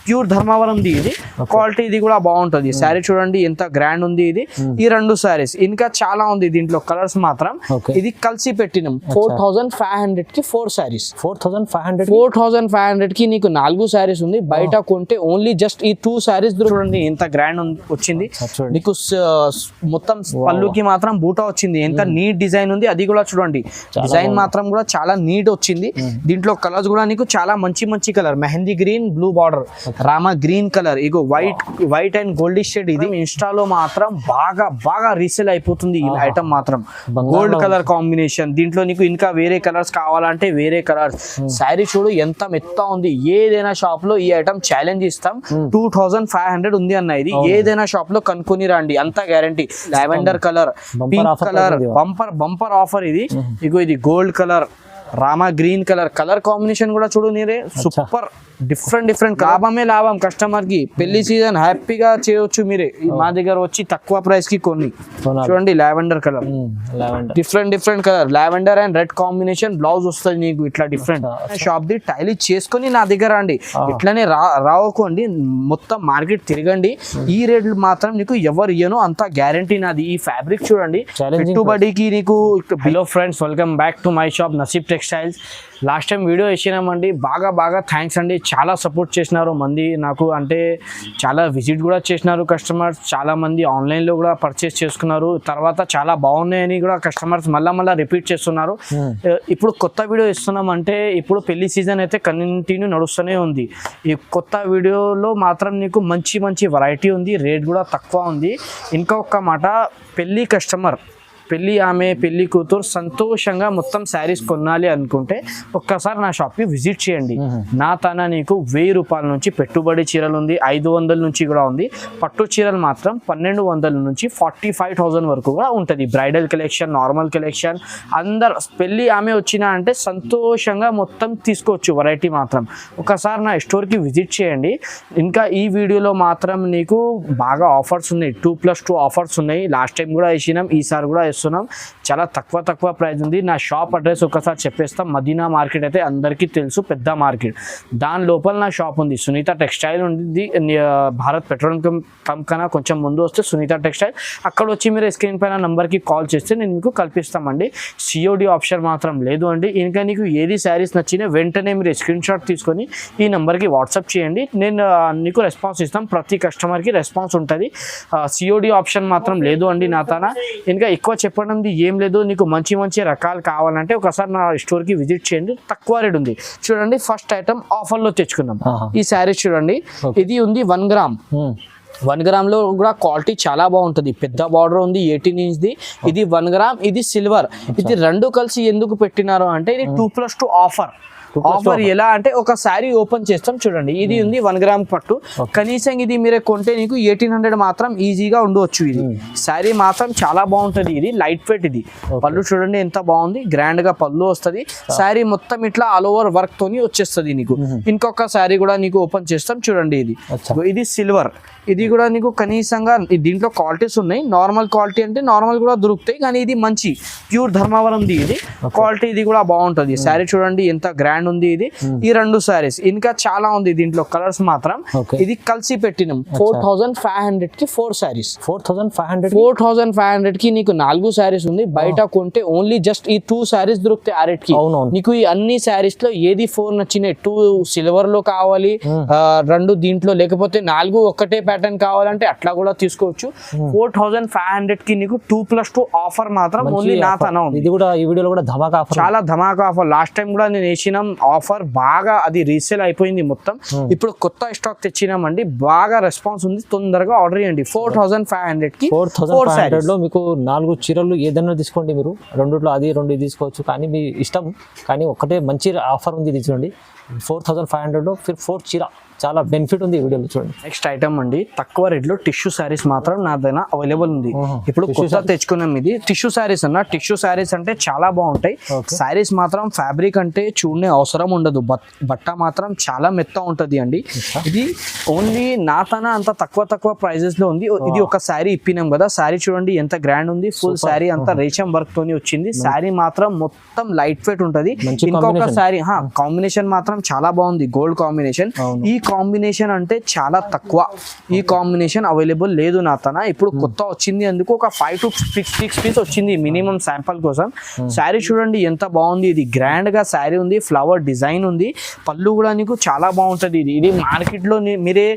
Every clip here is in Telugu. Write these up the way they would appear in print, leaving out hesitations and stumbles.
ప్యూర్ ధర్మవరం ది ఇది క్వాలిటీ ఇది కూడా బాగుంటది శారీ చూడండి ఎంత గ్రాండ్ ఉంది ఇది ఈ రెండు శారీస్ ఇంకా చాలా ఉంది దీంట్లో కలర్స్ మాత్రం ఇది కలిసి పెట్టినాం 4500 కి 4 శారీస్ 4500 కి నీకు 4 శారీస్ ఉంది బయట కొంటే ఓన్లీ జస్ట్ ఈ 2 శారీస్ చూడండి ఎంత గ్రాండ్ వచ్చింది నీకు మొత్తం పళ్ళుకి మాత్రం బూటా వచ్చింది ఎంత నీట్ డిజైన్ ఉంది అది కూడా చూడండి డిజైన్ మాత్రం కూడా చాలా నీట్ వచ్చింది దీంట్లో కలర్స్ కూడా నీకు చాలా మంచి colour mehndi green blue border Rama green colour ego white and goldish shade ఇది ఇన్స్టాలో మాత్రం బాగా రీసేల్ అయిపోతుంది ఈ ఐటమ్ మాత్రం గోల్డ్ కలర్ కాంబినేషన్ దీంట్లో నీకు ఇంకా వేరే కలర్స్ కావాలంటే వేరే కలర్స్ శారీ చూడు ఎంత మెత్త ఉంది ఏదైనా షాప్ లో ఈ ఐటమ్ ఛాలెంజ్ ఇస్తాం 2500 ఉంది అన్న ఇది ఏదైనా షాప్ లో కనుక్కొని రండి అంత guarantee lavender colour pink colour bumper offer ఇది ఇగో ఇది gold colour Rama green colour combination కూడా చూడు నీరే సూపర్ డిఫరెంట్ లాభం కస్టమర్ కి పెళ్లి సీజన్ హ్యాపీగా చేయొచ్చు మీరే మా దగ్గర వచ్చి తక్కువ ప్రైస్ కి కొన్ని చూడండి lavender colour different colour lavender and red combination blouse వస్తుంది నీకు ఇట్లా డిఫరెంట్ షాప్ ది టైలీ చేసుకొని నా దగ్గర రండి ఇట్లానే రావకండి మొత్తం మార్కెట్ తిరగండి ఈ రేట్లు మాత్రం నీకు ఎవరు ఇయ్యను అంత గ్యారంటీ నాది ఈ ఫ్యాబ్రిక్ చూడండి పెట్టుబడికి నీకు hello friends welcome back to my shop Naseeb textiles last time video వేసినామండి బాగా థ్యాంక్స్ అండి చాలా సపోర్ట్ చేసినారు మంది నాకు అంటే చాలా విజిట్ కూడా చేసినారు కస్టమర్స్ చాలా మంది ఆన్లైన్లో కూడా పర్చేస్ చేసుకున్నారు తర్వాత చాలా బాగున్నాయని కూడా కస్టమర్స్ మళ్ళీ రిపీట్ చేస్తున్నారు ఇప్పుడు కొత్త వీడియో ఇస్తున్నాం అంటే ఇప్పుడు పెళ్లి సీజన్ అయితే కంటిన్యూ నడుస్తూనే ఉంది ఈ కొత్త వీడియోలో మాత్రం నీకు మంచి వెరైటీ ఉంది రేట్ కూడా తక్కువ ఉంది ఇంకా ఒక్క మాట పెళ్లి ఆమె పెళ్లి కూతురు సంతోషంగా మొత్తం శారీస్ కొనాలి అనుకుంటే ఒక్కసారి నా షాప్కి విజిట్ చేయండి నా తన నీకు 1000 రూపాయల నుంచి పెట్టుబడి చీరలు ఉంది 500 నుంచి కూడా ఉంది పట్టు చీరలు మాత్రం 1200 నుంచి 45,000 వరకు కూడా ఉంటుంది బ్రైడల్ కలెక్షన్ నార్మల్ కలెక్షన్ అందరు పెళ్లి ఆమె వచ్చినా అంటే సంతోషంగా మొత్తం తీసుకోవచ్చు వెరైటీ మాత్రం ఒకసారి నా స్టోర్కి విజిట్ చేయండి ఇంకా ఈ వీడియోలో మాత్రం నీకు బాగా ఆఫర్స్ ఉన్నాయి 2+2 ఆఫర్స్ ఉన్నాయి లాస్ట్ టైం కూడా వేసినాం ఈసారి కూడా చాలా తక్కువ ప్రైస్ ఉంది నా షాప్ అడ్రస్ ఒకసారి చెప్పేస్తాం మదీనా మార్కెట్ అయితే అందరికీ తెలుసు పెద్ద మార్కెట్ దాని లోపల నా షాప్ ఉంది సునీత టెక్స్టైల్ ఉంది భారత్ పెట్రోలియం పంప్ కన్నా కొంచెం ముందు వస్తే సునీత టెక్స్టైల్ అక్కడ వచ్చి మీరు స్క్రీన్ పైన నంబర్కి కాల్ చేస్తే నేను మీకు కల్పిస్తామండి సిఓడి ఆప్షన్ మాత్రం లేదు అండి ఇంకా నీకు ఏది శారీస్ నచ్చినా వెంటనే మీరు స్క్రీన్ షాట్ తీసుకొని ఈ నెంబర్కి వాట్సాప్ చేయండి నేను నీకు రెస్పాన్స్ ఇస్తాం ప్రతి కస్టమర్కి రెస్పాన్స్ ఉంటుంది సిఓడి ఆప్షన్ మాత్రం లేదు అండి నా తన ఇంకా ఎక్కువ చెప్పడం ఏం లేదు నీకు మంచి రకాలు కావాలంటే ఒకసారి నా స్టోర్కి విజిట్ చేయండి తక్కువ రేట్ ఉంది చూడండి ఫస్ట్ ఐటమ్ ఆఫర్లో తెచ్చుకున్నాం ఈ శారీస్ చూడండి ఇది ఉంది 1 గ్రామ్ 1 గ్రామ్ లో కూడా క్వాలిటీ చాలా బాగుంటుంది పెద్ద బార్డర్ ఉంది 18 ఇంచ్ ది ఇది 1 గ్రామ్ ఇది సిల్వర్ ఇది రెండు కలిసి ఎందుకు పెట్టినారు అంటే ఇది 2+2 ఆఫర్ ఎలా అంటే ఒక శారీ ఓపెన్ చేస్తాం చూడండి ఇది ఉంది 1 గ్రామ్ పట్టు కనీసం ఇది మీరే కొంటే నీకు 1800 మాత్రం ఈజీగా ఉండవచ్చు ఇది శారీ మాత్రం చాలా బాగుంటది ఇది లైట్ వెయిట్ ఇది పళ్ళు చూడండి ఎంత బాగుంది గ్రాండ్ గా పళ్ళు వస్తుంది శారీ మొత్తం ఇట్లా ఆల్ ఓవర్ వర్క్ తోని వచ్చేస్తుంది నీకు ఇంకొక శారీ కూడా నీకు ఓపెన్ చేస్తాం చూడండి ఇది సిల్వర్ ఇది కూడా నీకు కనీసంగా దీంట్లో క్వాలిటీస్ ఉన్నాయి నార్మల్ క్వాలిటీ అంటే నార్మల్ కూడా దొరుకుతాయి కానీ ఇది మంచి ప్యూర్ ధర్మవరం ది ఇది క్వాలిటీ ఇది కూడా బాగుంటది శారీ చూడండి ఎంత గ్రాండ్ ఉంది ఇది ఈ రెండు శారీస్ ఇంకా చాలా ఉంది దీంట్లో కలర్స్ మాత్రం ఇది కలిసి పెట్టినాం 4500 కి 4 శారీస్ 4500 కి నీకు 4 శారీస్ ఉంది బయట కొంటే ఓన్లీ జస్ట్ ఈ 2 శారీస్ దొరుకుతాయి ఆ రేట్ కి నీకు ఈ అన్ని శారీస్ లో ఏది 4 నచ్చినాయి 2 సిల్వర్ లో కావాలి 2 దీంట్లో లేకపోతే 4 ఒక్కటే ప్యాటర్న్ కావాలంటే అట్లా కూడా తీసుకోవచ్చు 4500 కి నీకు 2+2 ఆఫర్ మాత్రం ఓన్లీ నా తన ఉంది ఇది కూడా ఈ వీడియోలో కూడా ధమాకా ఆఫర్ చాలా ధమాకా ఆఫర్ లాస్ట్ టైం కూడా నేను వేసినాం ఆఫర్ బాగా అది రీసేల్ అయిపోయింది మొత్తం ఇప్పుడు కొత్త స్టాక్ తెచ్చినామండి బాగా రెస్పాన్స్ ఉంది తొందరగా ఆర్డర్ చేయండి 4500 కి 4500 లో మీకు 4 చీరలు ఏదైనా తీసుకోండి మీరు రెండిట్లో అది 2 తీసుకోవచ్చు కానీ మీ ఇష్టం కానీ ఒకటే మంచి ఆఫర్ ఉంది ఇది చూడండి 4500 లో 4 చీర చాలా బెనిఫిట్ ఉంది ఈ వీడియోలో చూడండి నెక్స్ట్ ఐటమ్ అండి తక్కువ రేట్ లో టిష్యూ శారీస్ మాత్రం నా దగ్గర అవైలబుల్ ఉంది ఇప్పుడు కొత్త తెచ్చుకున్నాం ఇది టిష్యూ శారీస్ అన్న టిష్యూ శారీస్ అంటే చాలా బాగుంటాయి శారీస్ మాత్రం ఫ్యాబ్రిక్ అంటే చూడనే అవసరం ఉండదు బట్ట మాత్రం చాలా మెత్త ఉంటది అండి ఇది ఓన్లీ నా తన అంత తక్కువ ప్రైజెస్ లో ఉంది ఇది ఒక శారీ ఇప్పినాం కదా శారీ చూడండి ఎంత గ్రాండ్ ఉంది ఫుల్ శారీ అంతా రేషం వర్క్ తోని వచ్చింది శారీ మాత్రం మొత్తం లైట్ వెయిట్ ఉంటది ఇంకొక శారీ కాంబినేషన్ మాత్రం చాలా బాగుంది గోల్డ్ కాంబినేషన్ ఈ కాంబినేషన్ అంటే చాలా తక్కువ, ఈ కాంబినేషన్ అవైలబుల్ లేదు నా తన. ఇప్పుడు కొత్త వచ్చింది, అందుకు ఒక 5 to 6 పీస్ వచ్చింది మినిమం శాంపుల్ కోసం. శారీ చూడండి ఎంత బాగుంది, ఇది గ్రాండ్ గా శారీ ఉంది, ఫ్లవర్ డిజైన్ ఉంది, పళ్ళు కూడా నీకు చాలా బాగుంటది. ఇది మార్కెట్ లో మీరే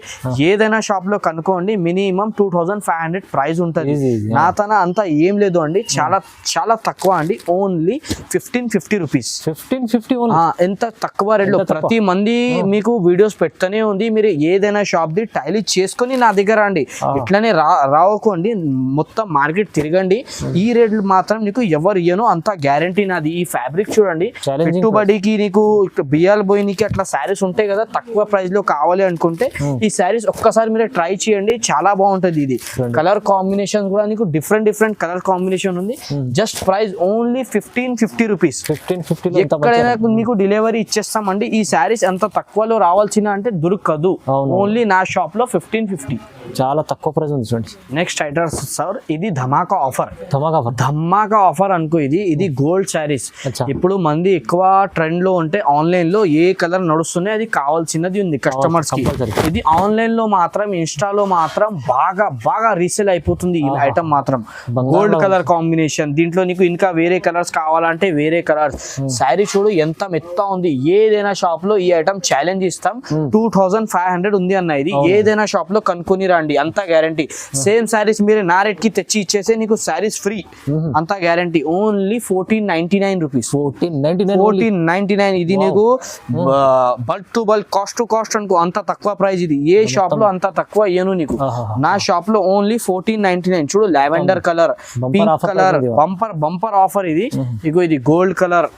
ఏదైనా షాప్ లో కనుక్కోండి, మినిమం 2500 ప్రైస్ ఉంటది. నా తన అంతా ఏం లేదు అండి, చాలా చాలా తక్కువ అండి, ఓన్లీ 1550 రూపీస్. 1550 ఎంత తక్కువ రేట్ లో. ప్రతి మంది మీకు వీడియోస్ పెడతానే ఉంది, మీరు ఏదైనా షాప్ ది టైల్ చేసుకొని నా దగ్గర అండి, ఇట్లానే రావకోండి, మొత్తం మార్కెట్ తిరగండి. ఈ రేట్లు మాత్రం నీకు ఎవరు ఇయ్యను, అంత గ్యారంటీ నాది. ఈ ఫ్యాబ్రిక్ చూడండి, పెట్టుబడికి నీకు బియ్యాలు పోయినకి అట్లా శారీస్ ఉంటాయి కదా, తక్కువ ప్రైస్ లో కావాలి అనుకుంటే ఈ శారీస్ ఒక్కసారి మీరు ట్రై చేయండి, చాలా బాగుంటది. ఇది కలర్ కాంబినేషన్ కూడా నీకు డిఫరెంట్ కలర్ కాంబినేషన్ ఉంది. Just price only 1550 rupees. ఎక్కడైనా మీకు డెలివరీ ఇచ్చేస్తామండి. ఈ శారీస్ ఎంత తక్కువలో రావాల్సిన అంటే దొరకదు, ఓన్లీ నా షాప్ లో 1550, చాలా తక్కువ ప్రైస్ ఉంది చూడండి. నెక్స్ట్ ఐటమ్ సార్, ఇది ధమాకా ఆఫర్ అనుకో. ఇది గోల్డ్ శారీస్. ఇప్పుడు మంది ఎక్కువ ట్రెండ్ లో ఉంటే ఆన్లైన్ లో ఏ కలర్ నడుస్తున్నాయి అది కావాల్సినది ఉంది కస్టమర్స్ కి. ఇది ఆన్లైన్ లో మాత్రం, ఇన్స్టాలో మాత్రం బాగా రీసేల్ అయిపోతుంది ఈ ఐటమ్ మాత్రం. గోల్డ్ కలర్ కాంబినేషన్, దీంట్లో నీకు ఇంకా వేరే కలర్స్ కావాలంటే వేరే కలర్స్. శారీ చూడు ఎంత మెత్త ఉంది. ఏదైనా షాప్ లో ఈ ఐటమ్ ఛాలెంజ్ ఇస్తాం, 2500 ఉంది అన్న. ఇది ఏదైనా షాప్ లో కనుక్కొని రండి, అంతా గ్యారంటీ. సేమ్ శారీస్ మీరు నా రేట్ కి తెచ్చి ఇచ్చేసే నీకు శారీస్ ఫ్రీ, అంతా గ్యారంటీ. Only 1499 rupees. 1499. ఇది నీకు bulk to bulk, cost to cost అనుకో, అంత తక్కువ ప్రైస్. ఇది ఏ షాప్ లో అంత తక్కువ ఇయ్యను నీకు, నా షాప్ లో ఓన్లీ 1499. చూడు lavender colour, pink colour, bumper offer. ఇది ఇగో ఇది gold colour,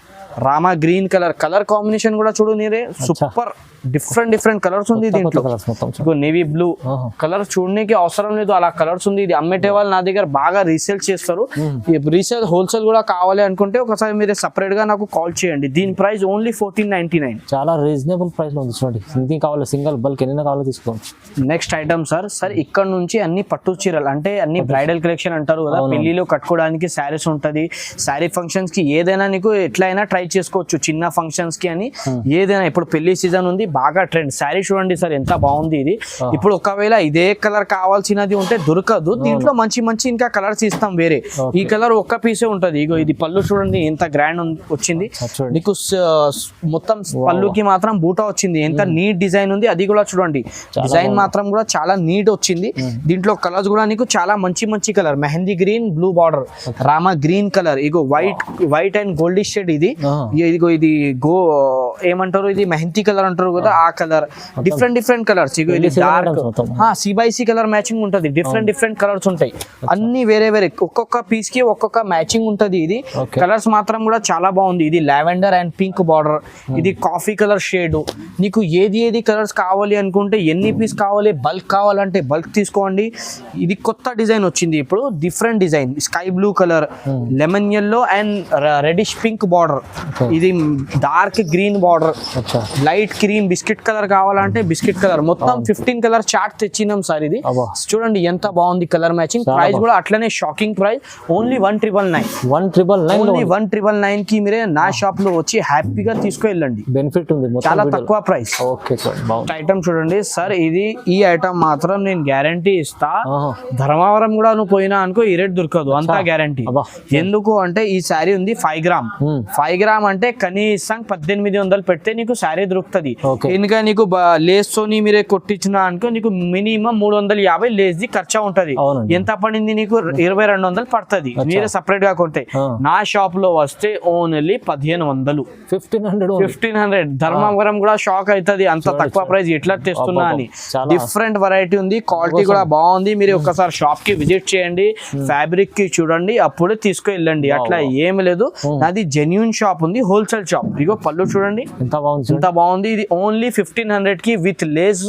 Rama green colour combination కూడా చూడు నీరే, సూపర్ డిఫరెంట్ కలర్స్ ఉంది దీంట్లో. నేవీ బ్లూ కలర్ చూడడానికి అవసరం లేదు, అలా కలర్స్ ఉంది. ఇది అమ్మేటే వాళ్ళు నా దగ్గర బాగా రీసేల్ చేస్తారు. రీసేల్ హోల్సేల్ కూడా కావాలి అనుకుంటే ఒకసారి మీరు సెపరేట్ గా నాకు కాల్ చేయండి. దీని ప్రైస్ ఓన్లీ 1499, చాలా రీజనబుల్ ప్రైస్ లో ఉంది చూడండి. ఇంకేం కావాలి, సింగిల్ బల్క్ ఎన్ని కావాలో తీసుకోవచ్చు. నెక్స్ట్ ఐటమ్ సార్ ఇక్కడ నుంచి అన్ని పట్టు చీరలు, అంటే అన్ని బ్రైడల్ కలెక్షన్ అంటారు కదా, పెళ్లిలో కట్టుకోవడానికి శారీస్ ఉంటది. శారీ ఫంక్షన్స్ కి ఏదైనా నీకు ఎట్లయినా ట్రై చేసుకోవచ్చు, చిన్న ఫంక్షన్స్ కి అని ఏదైనా. ఇప్పుడు పెళ్లి సీజన్ ఉంది, బాగా ట్రెండ్. శారీ చూడండి సార్ ఎంత బాగుంది ఇది. ఇప్పుడు ఒకవేళ ఇదే కలర్ కావాల్సినది ఉంటే దొరకదు, దీంట్లో మంచి ఇంకా కలర్స్ ఇస్తాం వేరే. ఈ కలర్ ఒక్క పీసే ఉంటది. ఇగో ఇది పళ్ళు చూడండి ఎంత గ్రాండ్ వచ్చింది నీకు, మొత్తం పళ్ళుకి మాత్రం బూటా వచ్చింది, ఎంత నీట్ డిజైన్ ఉంది. అది కూడా చూడండి, డిజైన్ మాత్రం కూడా చాలా నీట్ వచ్చింది. దీంట్లో కలర్స్ కూడా నీకు చాలా మంచి colour, mehndi green, blue border, Rama green colour, ego white and goldish shade. ఇది ఇదిగో ఇది ఏమంటారు, ఇది మెహందీ కలర్ అంటారు కదా, ఆ కలర్. Different colours. ఇగో ఇది డార్క్ సిబైసి కలర్ మ్యాచింగ్ ఉంటది. డిఫరెంట్ కలర్స్ ఉంటాయి, అన్ని వేరే ఒక్కొక్క పీస్ కి ఒక్కొక్క మ్యాచింగ్ ఉంటది. ఇది కలర్స్ మాత్రం కూడా చాలా బాగుంది. ఇది లావెండర్ అండ్ పింక్ బార్డర్, ఇది కాఫీ కలర్ షేడ్. నీకు ఏది కలర్స్ కావాలి అనుకుంటే, ఎన్ని పీస్ కావాలి, బల్క్ కావాలంటే బల్క్ తీసుకోండి. ఇది కొత్త డిజైన్ వచ్చింది ఇప్పుడు, different design, sky blue colour, lemon yellow and reddish pink border, ఇది dark green border, light cream biscuit colour కావాలంటే బిస్కెట్ కలర్. మొత్తం 15 కలర్ చార్ట్ తెచ్చినాం సార్. ఇది చూడండి ఎంత బాగుంది కలర్ మ్యాచింగ్. ప్రైస్ కూడా అట్లనే షాకింగ్ ప్రైస్, ఓన్లీ 1999 కి మీరే నా షాప్ లో వచ్చి హ్యాపీగా తీసుకెళ్ళండి. బెనిఫిట్ ఉంది, చాలా తక్కువ ప్రైస్. ఐటమ్ చూడండి సార్, ఈ ఐటమ్ మాత్రం నేను గ్యారంటీ ఇస్తా. ధర్మవరం కూడా నువ్వు పోయినా అనుకో ఈ రేట్ దొరకదు, అంతా గ్యారంటీ. ఎందుకు అంటే ఈ శారీ ఉంది 5 గ్రామ్ అంటే కనీసం 1800 పెడితే నీకు శారీ దొరుకుతుంది. ఇంకా నీకు లేస్ తోని మీరే కొట్టించిన అనుకో నీకు మినిమం 350 లేస్ ది ఖర్చు ఉంటది. ఎంత పడింది నీకు 2200 పడుతుంది మీరే సపరేట్ గా కొంటే. నా షాప్ లో వస్తే ఓన్లీ 1500. ధర్మవరం కూడా షాక్ అవుతుంది, అంత తక్కువ ప్రైస్ ఎట్లా తెస్తున్నా అని. డిఫరెంట్ వెరైటీ ఉంది, క్వాలిటీ కూడా బాగుంది. మీరు ఒకసారి షాప్ కి విజిట్ చేయండి, ఫ్యాబ్రిక్ కి చూడండి, అప్పుడే తీసుకెళ్ళండి. అట్లా ఏమి లేదు, నాది జెన్యూన్ షాప్ ఉంది, హోల్సేల్ షాప్. ఇగో పళ్ళు చూడండి ఎంత బాగుంది. ఇది ఓన్లీ 1500 కి విత్ లేస్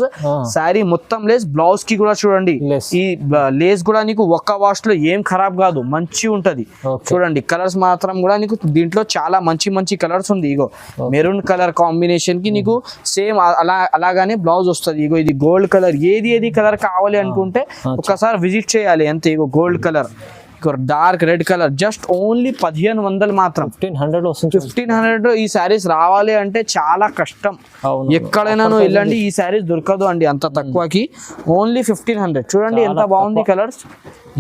శారీ, మొత్తం లేస్. బ్లౌజ్ కి కూడా చూడండి, ఈ లేస్ కూడా నీకు ఒక్క వాష్ లో ఏం ఖరాబ్ కాదు, మంచి ఉంటది. చూడండి కలర్స్ మాత్రం కూడా నీకు దీంట్లో చాలా మంచి కలర్స్ ఉంది. ఇగో మెరూన్ కలర్ కాంబినేషన్ కి నీకు సేమ్ అలాగానే బ్లౌజ్ వస్తుంది. ఇగో ఇది గోల్డ్ కలర్. ఏది కలర్ కావాలి అనుకుంటే ఒకసారి విజిట్ చేయాలి అంతే. ఇగో gold colour dark red colour just only 1500 మాత్రం. 1500 వస్తుంది. 1500 ఈ శారీస్ రావాలి అంటే చాలా కష్టం. ఎక్కడైనా నువ్వు వెళ్ళండి ఈ శారీస్ దొరకదు అండి అంత తక్కువకి. ఓన్లీ 1500. చూడండి ఎంత బాగుంది కలర్స్.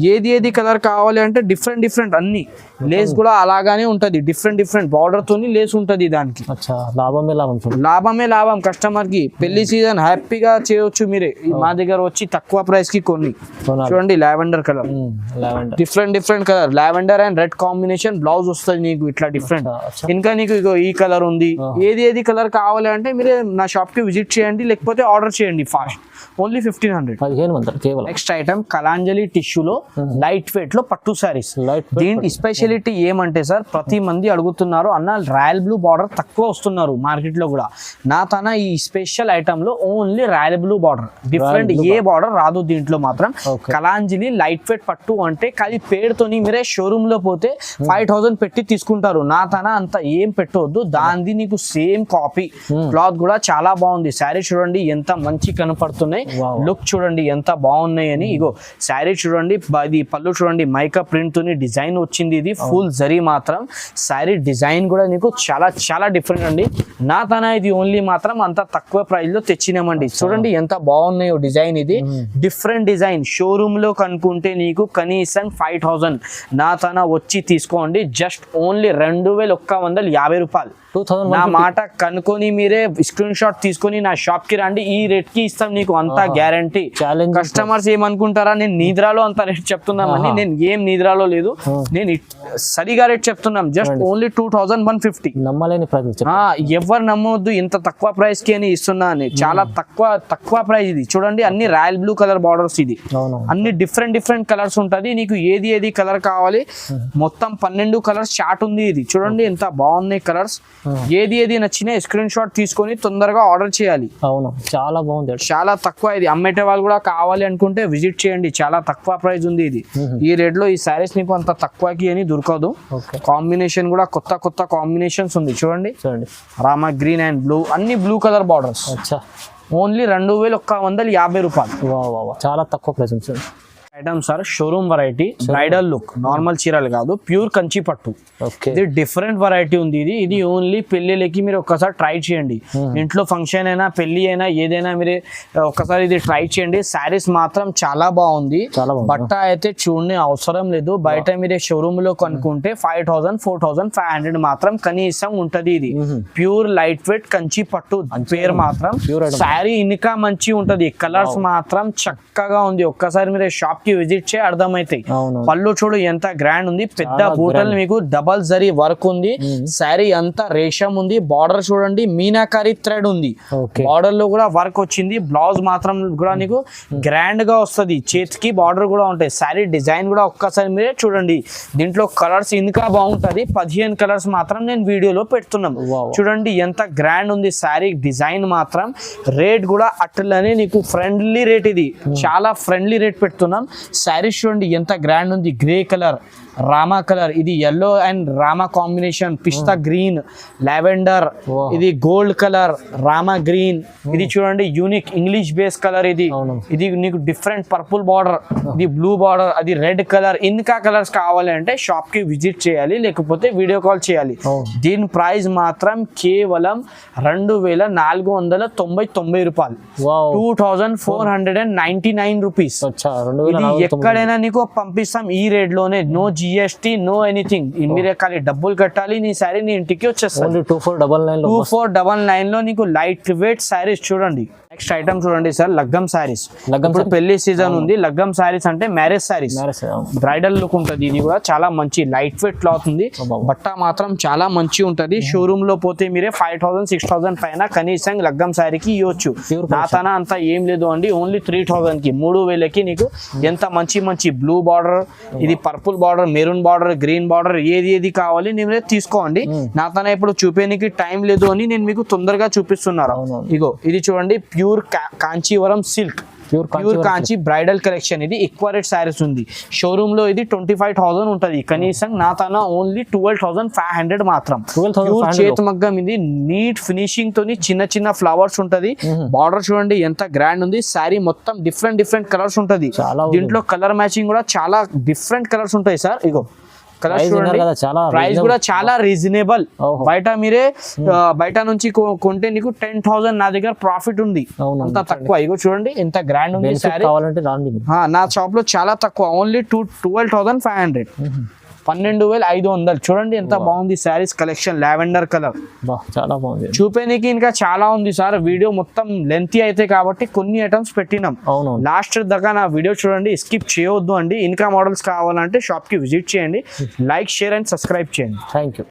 ఏది కలర్ కావాలి అంటే డిఫరెంట్ అన్ని. లేస్ కూడా అలాగానే ఉంటది, డిఫరెంట్ బార్డర్ తోని లేస్ ఉంటది దానికి. లాభమే లాభం కస్టమర్ కి. పెళ్లి సీజన్ హ్యాపీగా చేయొచ్చు మీరే మా దగ్గర వచ్చి తక్కువ ప్రైస్ కి కొన్ని. చూడండి lavender colour, different colour, lavender and red combination blouse వస్తుంది నీకు ఇట్లా డిఫరెంట్. ఇంకా నీకు ఇగో ఈ కలర్ ఉంది. ఏది కలర్ కావాలి అంటే మీరు నా షాప్ కి విజిట్ చేయండి, లేకపోతే ఆర్డర్ చేయండి fast. Only 1500. Next item Kalanjali టిష్యూలో లైట్ వెయిట్ లో పట్టు సారీస్. దీని స్పెషాలిటీ ఏమంటే సార్, ప్రతి మంది అడుగుతున్నారు అన్న రాయల్ బ్లూ బార్డర్ తక్కువ వస్తున్నారు మార్కెట్ లో కూడా. నా తన ఈ స్పెషల్ ఐటమ్ లో only royal blue border, different ఏ బార్డర్ రాదు దీంట్లో మాత్రం. కలాంజలి లైట్ వెయిట్ పట్టు అంటే ఖాళీ పేరుతోని మీరే షోరూమ్ లో పోతే 5000 పెట్టి తీసుకుంటారు. నా తన అంత ఏం పెట్టవద్దు, దానిది నీకు సేమ్ కాపీ. క్లాత్ కూడా చాలా బాగుంది. శారీ చూడండి ఎంత మంచి కనపడుతున్నాయి, లుక్ చూడండి ఎంత బాగున్నాయి అని. ఇగో శారీ చూడండి, ఇది పళ్ళు చూడండి, మైకా ప్రింట్ తోని డిజైన్ వచ్చింది. ఇది ఫుల్ జరీ మాత్రం. శారీ డిజైన్ కూడా నీకు చాలా డిఫరెంట్ అండి. నా తన ఇది ఓన్లీ మాత్రం అంత తక్కువ ప్రైస్ లో తెచ్చినామండి. చూడండి ఎంత బాగున్నాయో డిజైన్. ఇది డిఫరెంట్ డిజైన్. షోరూమ్ లో కనుక్కుంటే నీకు కనీసం 5000. నా తన వచ్చి తీసుకోండి జస్ట్ ఓన్లీ 2150 రూపాయలు. నా మాట కనుక్కొని మీరే స్క్రీన్ షాట్ తీసుకొని నా షాప్ కి రండి, ఈ రేట్ కి ఇస్తాం నీకు అంతా గ్యారంటీ. కస్టమర్స్ ఏమనుకుంటారా నేను నిద్రలో అంత రేట్ చెప్తున్నామని. నేను ఏం నిద్రలో లేదు, నేను సరిగా రేట్ చెప్తున్నాం. Just only 2150. నమ్మలేని ప్రైస్. ఎవరు నమ్మవద్దు ఇంత తక్కువ ప్రైస్ కి అని ఇస్తున్నా అని. చాలా తక్కువ ప్రైస్ ఇది. చూడండి అన్ని రాయల్ బ్లూ కలర్ బార్డర్స్. ఇది అన్ని డిఫరెంట్ కలర్స్ ఉంటది. నీకు ఏది కలర్ కావాలి మొత్తం 12 కలర్స్ చార్ట్ ఉంది. ఇది చూడండి ఎంత బాగున్నాయి కలర్స్. ఏది నచ్చినా స్క్రీన్ షాట్ తీసుకొని తొందరగా ఆర్డర్ చేయాలి. అవును చాలా బాగుంది, చాలా తక్కువ. ఇది అమ్మేటే వాళ్ళు కూడా కావాలి అనుకుంటే విజిట్ చేయండి, చాలా తక్కువ ప్రైస్ ఉంది ఇది. ఈ రేట్ లో ఈ సారీస్ నీకు అంత తక్కువకి అని దొరకదు. కాంబినేషన్ కూడా కొత్త కాంబినేషన్స్ ఉంది. చూడండి రామా గ్రీన్ అండ్ బ్లూ, అన్ని బ్లూ కలర్ బార్డర్స్. ఓన్లీ 2150 రూపాయలు. చాలా తక్కువ ప్రైస్ ఉంది. Item sir showroom variety, bridal look, normal చీరలు కాదు, ప్యూర్ కంచి పట్టు. ఇది డిఫరెంట్ వెరైటీ ఉంది. ఇది ఓన్లీ పెళ్లిళ్ళకి మీరు ఒక్కసారి ట్రై చేయండి. ఇంట్లో ఫంక్షన్ అయినా పెళ్లి అయినా ఏదైనా మీరు ఒక్కసారి ఇది ట్రై చేయండి. శారీస్ మాత్రం చాలా బాగుంది. బట్ట అయితే చూడని అవసరం లేదు. బయట మీరే షోరూమ్ లో కొనుక్కుంటే 5000 4500 మాత్రం కనీసం ఉంటది. ఇది ప్యూర్ లైట్ వెయిట్ కంచి పట్టు పేరు మాత్రం. శారీ ఇంకా మంచి ఉంటది. కలర్స్ మాత్రం చక్కగా ఉంది. ఒక్కసారి మీరే షాప్ కి విజిట్ చేయ అర్థమైతాయి. పళ్ళు చూడు ఎంత గ్రాండ్ ఉంది. పెద్ద బూటలు మీకు డబల్ జరీ వర్క్ ఉంది. శారీ అంతా రేషం ఉంది. బార్డర్ చూడండి మీనాకారి థ్రెడ్ ఉంది. బార్డర్ లో కూడా వర్క్ వచ్చింది. బ్లౌజ్ మాత్రం కూడా నీకు గ్రాండ్ గా వస్తుంది. చేతికి బార్డర్ కూడా ఉంటాయి. శారీ డిజైన్ కూడా ఒక్కసారి మీరే చూడండి. దీంట్లో కలర్స్ ఇంకా బాగుంటది. 15 కలర్స్ మాత్రం నేను వీడియోలో పెడుతున్నాం. చూడండి ఎంత గ్రాండ్ ఉంది శారీ డిజైన్ మాత్రం. రేట్ కూడా అట్లనే నీకు ఫ్రెండ్లీ రేట్. ఇది చాలా ఫ్రెండ్లీ రేట్ పెడుతున్నాం. శారీస్ చూడండి ఎంత గ్రాండ్ ఉంది. గ్రే కలర్, రామా కలర్, ఇది yellow and Rama combination, pista green, lavender, ఇది గోల్డ్ కలర్, రామా గ్రీన్. ఇది చూడండి యూనిక్ ఇంగ్లీష్ బేస్ కలర్. ఇది నీకు డిఫరెంట్ పర్పుల్ బార్డర్, ఇది బ్లూ బార్డర్, అది రెడ్ కలర్. ఇంకా కలర్స్ కావాలి అంటే షాప్ కి విజిట్ చేయాలి, లేకపోతే వీడియో కాల్ చేయాలి. దీని ప్రైస్ మాత్రం కేవలం 2499 రూపాయలు. 2499 రూపీస్. ఇది ఎక్కడైనా నీకు పంపిస్తాం ఈ రేట్ లోనే. No GST, no anything. మీరే ఖాళీ డబ్బులు కట్టాలి, నీ శారీ నీ ఇంటికి వచ్చేస్తుంది. 2499 లో నీకు లైట్ వెయిట్ శారీస్ చూడండి. నెక్స్ట్ ఐటమ్ చూడండి సార్, లగ్గం శారీస్. ఇప్పుడు పెళ్లి సీజన్ ఉంది. లగ్గం శారీస్ అంటే మ్యారేజ్ శారీస్, బ్రైడల్ లుక్ ఉంటుంది. ఇది కూడా చాలా మంచి లైట్ వెయిట్ క్లాత్ ఉంది. బట్ట మాత్రం చాలా మంచి ఉంటది. షోరూమ్ లో పోతే మీరే 5000 6000 పైన కనీసం లగ్గం శారీకి ఇవ్వచ్చు. నా తన అంతా ఏం లేదు అండి. ఓన్లీ 3000 కి 3000కి నీకు ఎంత మంచి బ్లూ బార్డర్, ఇది purple border, maroon border, green border, ఏది కావాలి నేను తీసుకోండి. నా తన ఇప్పుడు చూపేనికి టైం లేదు అని నేను మీకు తొందరగా చూపిస్తున్నారు. ఇగో ఇది చూడండి ప్యూర్ కాంచీవరం సిల్క్. ప్యూర్ కాంచి బ్రైడల్ కలెక్షన్. ఇది ఎక్కువ రేట్ శారీస్ ఉంది. షోరూమ్ లో ఇది 25,000 ఉంటది, కనీసం నా తన ఓన్లీ 12,500 మాత్రం. ప్యూర్ చేతి మగ్గం ఇది, నీట్ ఫినిషింగ్ తోని, చిన్న చిన్న ఫ్లవర్స్ ఉంటది. బార్డర్ చూడండి ఎంత గ్రాండ్ ఉంది. శారీ మొత్తం డిఫరెంట్ కలర్స్ ఉంటది. దీంట్లో కలర్ మ్యాచింగ్ కూడా చాలా డిఫరెంట్ కలర్స్ ఉంటాయి సార్. ఇగో కలర్స్ చూడండి, ప్రైస్ కూడా చాలా రీజనబుల్. బయట మీరే బయట నుంచి కొంటే నీకు 10,000 నా దగ్గర ప్రాఫిట్ ఉంది, అంత తక్కువ. ఇగో చూడండి ఎంత గ్రాండ్ ఉంది సారీ. నా షాప్ లో చాలా తక్కువ, ఓన్లీ 12,500, 12,500. చూడండి ఎంత బాగుంది శారీస్ కలెక్షన్. లావెండర్ కలర్ చాలా బాగుంది. చూపేనికి ఇంకా చాలా ఉంది సార్. వీడియో మొత్తం లెంతీ అయితే కాబట్టి కొన్ని ఐటమ్స్ పెట్టినాం. లాస్ట్ దాకా నా వీడియో చూడండి, స్కిప్ చేయొద్దు అండి. ఇంకా మోడల్స్ కావాలంటే షాప్ కి విజిట్ చేయండి. లైక్, షేర్ అండ్ సబ్స్క్రైబ్ చేయండి. Thank you.